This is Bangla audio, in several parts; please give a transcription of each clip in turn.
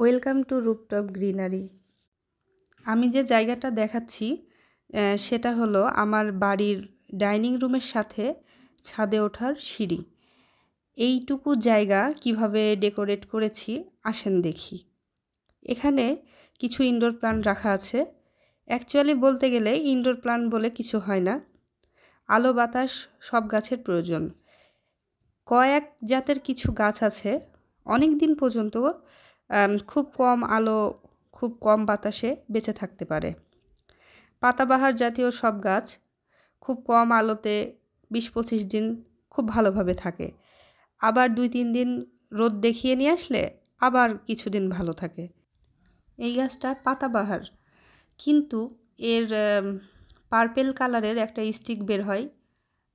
Welcome to rooftop greenery. আমি যে জায়গাটা দেখাচ্ছি সেটা হলো আমার বাড়ির ডাইনিং রুমের সাথে ছাদে ওঠার সিঁড়ি। এইটুকু জায়গা কিভাবে ডেকোরেট করেছি আসেন দেখি। এখানে কিছু ইনডোর প্ল্যান্ট রাখা আছে। অ্যাকচুয়ালি বলতে গেলে ইনডোর প্ল্যান্ট বলে কিছু হয় না, আলো বাতাস সব গাছের প্রয়োজন। কয়েক জাতের কিছু গাছ আছে অনেক দিন পর্যন্ত খুব কম আলো, খুব কম বাতাসে বেঁচে থাকতে পারে। পাতাবাহার জাতীয় সব গাছ খুব কম আলোতে ২০-২৫ দিন খুব ভালোভাবে থাকে, আবার ২-৩ দিন রোদ দেখিয়ে নিয়ে আসলে আবার কিছুদিন ভালো থাকে। এই গাছটা পাতাবাহার, কিন্তু এর পার্পেল কালারের একটা স্টিক বের হয়,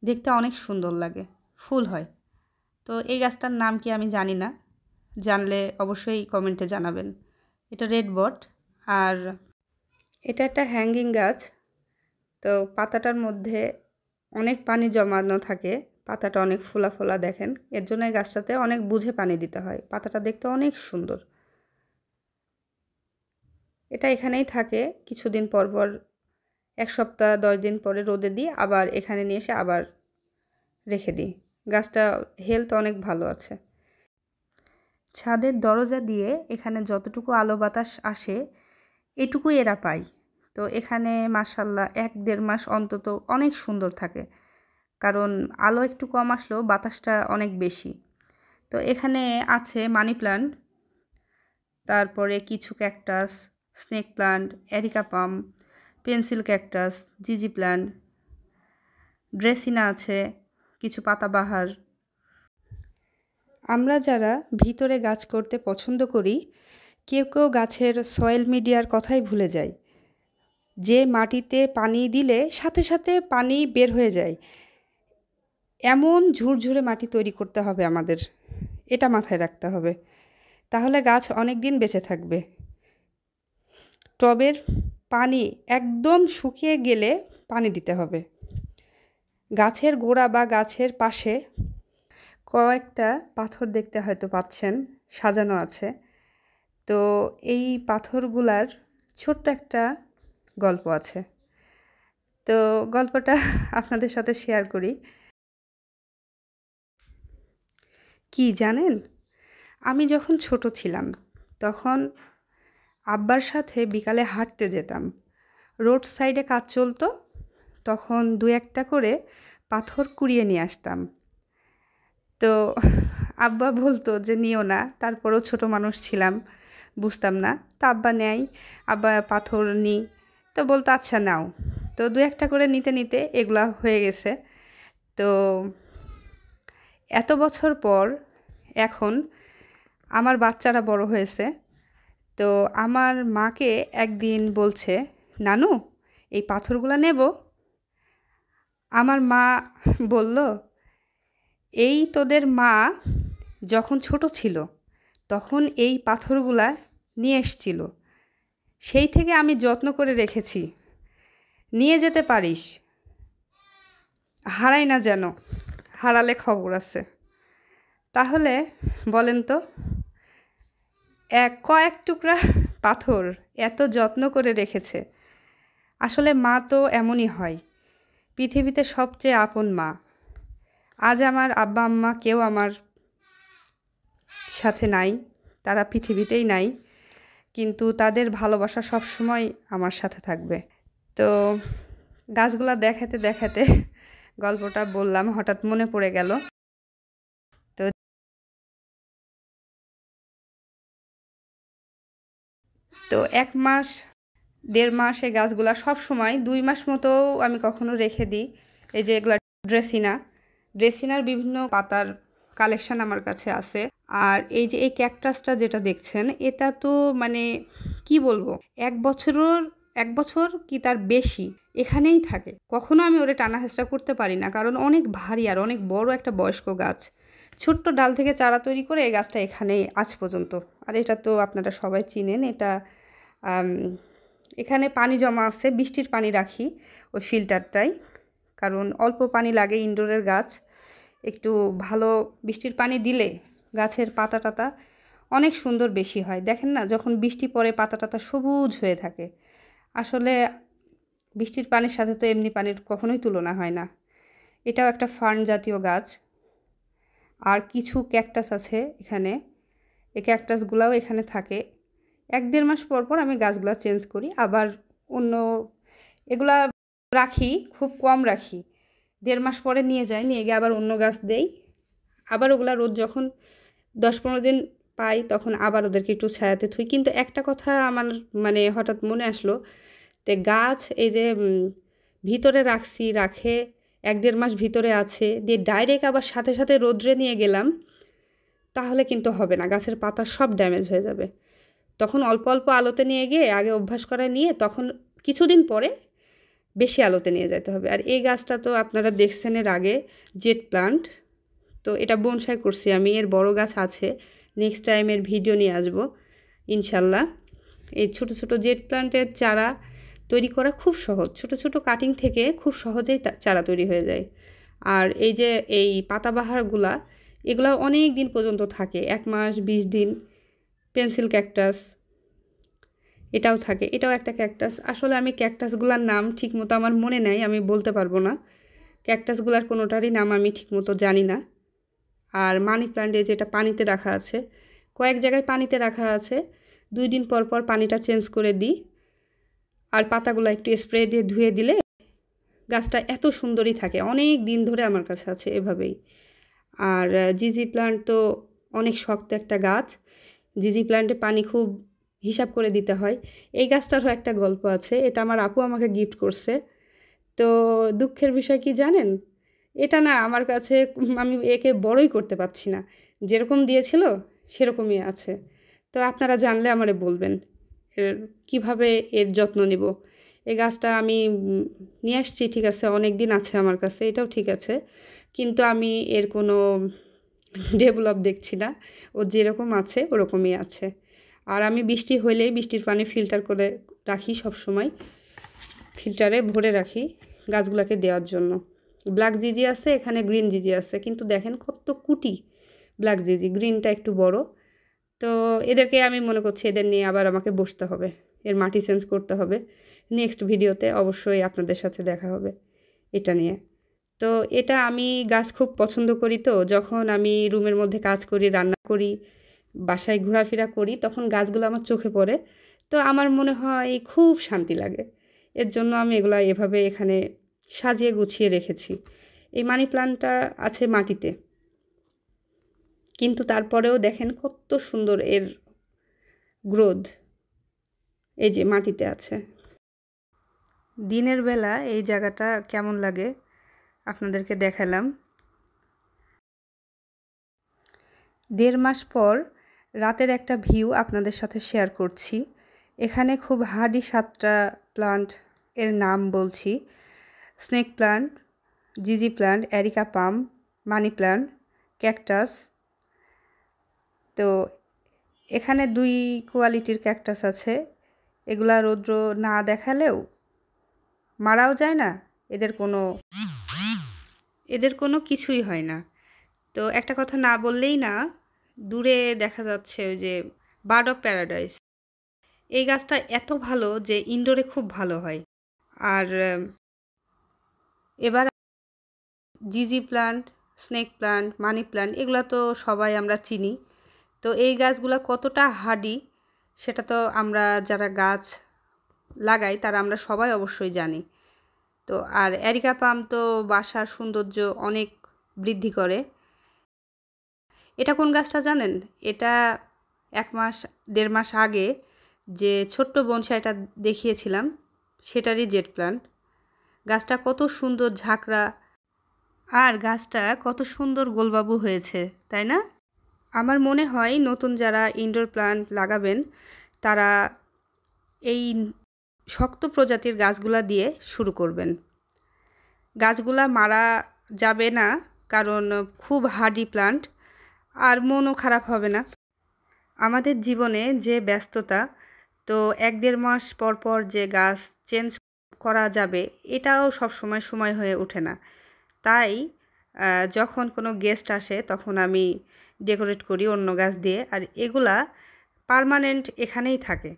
দেখতে অনেক সুন্দর লাগে, ফুল হয়। তো এই গাছটার নাম কি আমি জানি না, জানলে অবশ্যই কমেন্টে জানাবেন। এটা রেড বট, আর এটা একটা হ্যাঙ্গিং গাছ। তো পাতাটার মধ্যে অনেক পানি জমানো থাকে, পাতাটা অনেক ফোলা ফোলা দেখেন, এর জন্য এই গাছটাতে অনেক বুঝে পানি দিতে হয়। পাতাটা দেখতে অনেক সুন্দর। এটা এখানেই থাকে, কিছুদিন পর পর ১ সপ্তাহ ১০ দিন পরে রোদে দিই, আবার এখানে নিয়ে এসে আবার রেখে দিই। গাছটা হেলথ অনেক ভালো আছে। ছাদের দরজা দিয়ে এখানে যতটুকু আলো বাতাস আসে এটুকুই এরা পায়। তো এখানে মাশাআল্লাহ ১-১.৫ মাস অন্তত অনেক সুন্দর থাকে, কারণ আলো একটু কম আসলেও বাতাসটা অনেক বেশি। তো এখানে আছে মানি প্ল্যান্ট, তারপরে কিছু cactus, snake plant, areca palm, pencil cactus, জিজি প্ল্যান্ট, ড্রেসিনা আছে, কিছু পাতাবাহার। আমরা যারা ভিতরে গাছ করতে পছন্দ করি, কেউ কেউ গাছের সয়েল মিডিয়ার কথাই ভুলে যায়, যে মাটিতে পানি দিলে সাথে সাথে পানি বের হয়ে যায়, এমন ঝুরঝুরে মাটি তৈরি করতে হবে আমাদের, এটা মাথায় রাখতে হবে, তাহলে গাছ অনেক দিন বেঁচে থাকবে। টবের পানি একদম শুকিয়ে গেলে পানি দিতে হবে। গাছের গোড়া বা গাছের পাশে কয়েকটা পাথর দেখতে হয়তো পাচ্ছেন, সাজানো আছে। তো এই পাথরগুলার ছোট্ট একটা গল্প আছে, তো গল্পটা আপনাদের সাথে শেয়ার করি। কি জানেন, আমি যখন ছোট ছিলাম তখন আব্বার সাথে বিকালে হাঁটতে যেতাম। রোড সাইডে কাজ চলতো, তখন ২-১টা করে পাথর কুড়িয়ে নিয়ে আসতাম। তো আব্বা বলতো যে নিও না, তারপরেও ছোট মানুষ ছিলাম, বুঝতাম না। তো আব্বা নেয়, আব্বা পাথর নিই, তো বলতো আচ্ছা নাও। তো ২-১টা করে নিতে নিতে এগুলা হয়ে গেছে। তো এত বছর পর এখন আমার বাচ্চারা বড় হয়েছে, তো আমার মাকে একদিন বলছে, নানু এই পাথরগুলা নেব। আমার মা বলল, এই তোদের মা যখন ছোট ছিল তখন এই পাথরগুলা নিয়ে এসছিল, সেই থেকে আমি যত্ন করে রেখেছি, নিয়ে যেতে পারিস, হারাই না যেন, হারালে খবর আছে। তাহলে বলেন তো, কয়েক টুকরা পাথর এত যত্ন করে রেখেছে। আসলে মা তো এমনই হয়, পৃথিবীতে সবচেয়ে আপন মা। আজ আমার আব্বা আম্মা কেউ আমার সাথে নাই, তারা পৃথিবীতেই নাই, কিন্তু তাদের ভালোবাসা সবসময় আমার সাথে থাকবে। তো গাছগুলা দেখাতে দেখাতে গল্পটা বললাম, হঠাৎ মনে পড়ে গেল। তো ১ মাস ১.৫ মাস এই গাছগুলা সবসময় ২ মাস মতো আমি কখনো রেখে দিই। এই যে এগুলা ড্রেসিনার বিভিন্ন পাতার কালেকশন আমার কাছে আছে। আর এই যে এই ক্যাকটাসটা যেটা দেখছেন, এটা তো মানে কি বলবো, ১ বছর কি তার বেশি এখানেই থাকে, কখনো আমি ওরে টানা হেঁচড়া করতে পারি না, কারণ অনেক ভারী আর অনেক বড় একটা বয়স্ক গাছ। ছোট্ট ডাল থেকে চারা তৈরি করে এই গাছটা এখানেই আজ পর্যন্ত। আর এটা তো আপনারা সবাই চিনেন, এটা এখানে পানি জমা আছে, বৃষ্টির পানি রাখি ওই ফিল্টারটাই, কারণ অল্প পানি লাগে ইনডোরের গাছ, একটু ভালো বৃষ্টির পানি দিলে গাছের পাতা টাতা অনেক সুন্দর বেশি হয়। দেখেন না, যখন বৃষ্টি পড়ে পাতা টাতা সবুজ হয়ে থাকে। আসলে বৃষ্টির পানির সাথে তো এমনি পানির কখনোই তুলনা হয় না। এটাও একটা ফার্ন জাতীয় গাছ। আর কিছু ক্যাকটাস আছে এখানে, এই ক্যাকটাসগুলাও এখানে থাকে। 1-1.5 মাস পর পর আমি গাছগুলা চেঞ্জ করি, আবার অন্য এগুলা রাখি, খুব কম রাখি। 1.5 মাস পরে নিয়ে যাই, নিয়ে গিয়ে আবার অন্য গাছ দেই। আবার ওগুলা রোদ যখন 10-15 দিন পাই তখন আবার ওদেরকে একটু ছায়াতে থুই। কিন্তু একটা কথা আমার মানে হঠাৎ মনে আসলো, তে গাছ এই যে ভিতরে রাখছি, রেখে 1-1.5 মাস ভিতরে আছে, দিয়ে ডাইরেক্ট আবার সাথে সাথে রোদ্রে নিয়ে গেলাম, তাহলে কিন্তু হবে না, গাছের পাতা সব ড্যামেজ হয়ে যাবে। তখন অল্প অল্প আলোতে নিয়ে গিয়ে আগে অভ্যাস করায় নিয়ে তখন কিছুদিন পরে বেশি আলোতে নিয়ে যেতে হবে। আর এই গাছটা তো আপনারা দেখছেন এর আগে, জেট প্লান্ট। তো এটা বনসাই করছি আমি, এর বড় গাছ আছে, নেক্সট টাইম এর ভিডিও নিয়ে আসবো ইনশাল্লাহ। এই ছোট ছোট জেট প্লান্টের চারা তৈরি করা খুব সহজ, ছোট ছোট কাটিং থেকে খুব সহজেই চারা তৈরি হয়ে যায়। আর এই যে এই পাতাবাহারগুলা, এগুলা অনেক দিন পর্যন্ত থাকে, 1 মাস 20 দিন। পেন্সিল ক্যাকটাস এটাও থাকে, এটাও একটা ক্যাকটাস। আসলে আমি ক্যাকটাসগুলোর নাম ঠিকমতো আমার মনে নাই, আমি বলতে পারবো না। ক্যাকটাসগুলোর কোনোটারই নাম আমি ঠিকমতো জানি না। আর মানি প্ল্যান্টে যেটা পানিতে রাখা আছে, কয়েক জায়গায় পানিতে রাখা আছে, 2 দিন পর পর পানিটা চেঞ্জ করে দিই। আর পাতাগুলো একটু স্প্রে দিয়ে ধুয়ে দিলে গাছটা এত সুন্দরই থাকে, অনেক দিন ধরে আমার কাছে আছে এভাবেই। আর জিজি প্ল্যান্ট তো অনেক শক্ত একটা গাছ, জিজি প্ল্যান্টে পানি খুব হিসাব করে দিতে হয়। এই গাছটারও একটা গল্প আছে, এটা আমার আপু আমাকে গিফট করছে। তো দুঃখের বিষয় কি জানেন, এটা না আমার কাছে, আমি একে বড়ই করতে পারছি না, যেরকম দিয়েছিল সেরকমই আছে। তো আপনারা জানলে আমারে বলবেন এর কীভাবে এর যত্ন নেব। এই গাছটা আমি নিয়ে আসছি, ঠিক আছে, অনেক দিন আছে আমার কাছে, এটাও ঠিক আছে, কিন্তু আমি এর কোনো ডেভেলপ দেখছি না। ও যেরকম আছে ওরকমই আছে। আর আমি বৃষ্টি হইলেই বৃষ্টির পানি ফিল্টার করে রাখি, সব সময় ফিল্টারে ভরে রাখি গাছগুলোকে দেওয়ার জন্য। ব্ল্যাক জিজি আছে এখানে, গ্রিন জিজি আছে, কিন্তু দেখেন কত কুটি ব্ল্যাক জিজি, গ্রিনটা একটু বড়। তো এদেরকে আমি মনে করছি এদের নিয়ে আবার আমাকে বসতে হবে, এর মাটি চেঞ্জ করতে হবে। নেক্সট ভিডিওতে অবশ্যই আপনাদের সাথে দেখা হবে এটা নিয়ে। তো এটা আমি গাছ খুব পছন্দ করি, তো যখন আমি রুমের মধ্যে কাজ করি, রান্না করি, বাসায় ঘোরাফেরা করি, তখন গাছগুলো আমার চোখে পড়ে, তো আমার মনে হয় খুব শান্তি লাগে। এর জন্য আমি এগুলা এভাবে এখানে সাজিয়ে গুছিয়ে রেখেছি। এই মানি প্ল্যান্টটা আছে মাটিতে, কিন্তু তারপরেও দেখেন কত সুন্দর এর গ্রোথ, এই যে মাটিতে আছে। দিনের বেলা এই জায়গাটা কেমন লাগে আপনাদেরকে দেখালাম। 1.5 মাস পর রাতের একটা ভিউ আপনাদের সাথে শেয়ার করছি। এখানে খুব হার্ডি 7টা প্লান্ট এর নাম বলছি: স্নেক প্লান্ট, জিজি plant, areca palm, money plant, cactus. তো এখানে 2 কোয়ালিটির ক্যাকটাস আছে। এগুলা রৌদ্র না দেখালেও মারাও যায় না, এদের কোনো কিছুই হয় না। তো একটা কথা না বললেই না, দূরে দেখা যাচ্ছে ওই যে বার্ড অফ প্যারাডাইস, এই গাছটা এত ভালো যে ইনডোরে খুব ভালো হয়। আর এবার জিজি plant, snake plant, money plant এগুলো তো সবাই আমরা চিনি। তো এই গাছগুলো কতটা হার্ডি সেটা তো আমরা যারা গাছ লাগাই তারা আমরা সবাই অবশ্যই জানি। তো আর এরিকা পাম তো বাসার সৌন্দর্য অনেক বৃদ্ধি করে। এটা কোন গাছটা জানেন? এটা 1 মাস 1.5 মাস আগে যে ছোট্ট বনসাইটা দেখিয়েছিলাম সেটারই জেট প্লান্ট। গাছটা কত সুন্দর ঝাঁকড়া, আর গাছটা কত সুন্দর গোলবাবু হয়েছে, তাই না? আমার মনে হয় নতুন যারা ইনডোর প্লান্ট লাগাবেন তারা এই শক্ত প্রজাতির গাছগুলা দিয়ে শুরু করবেন। গাছগুলা মারা যাবে না, কারণ খুব হার্ডি প্লান্ট, আর মনও খারাপ হবে না। আমাদের জীবনে যে ব্যস্ততা, তো 1-1.5 মাস পর পর যে গাছ চেঞ্জ করা যাবে এটাও সব সময় হয়ে ওঠে না। তাই যখন কোনো গেস্ট আসে তখন আমি ডেকোরেট করি অন্য গাছ দিয়ে, আর এগুলা পার্মানেন্ট এখানেই থাকে।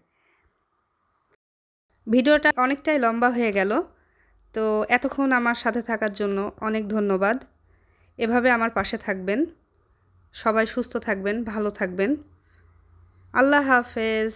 ভিডিওটা অনেকটাই লম্বা হয়ে গেল, তো এতক্ষণ আমার সাথে থাকার জন্য অনেক ধন্যবাদ। এভাবে আমার পাশে থাকবেন, সবাই সুস্থ থাকবেন, ভালো থাকবেন। আল্লাহ হাফেজ।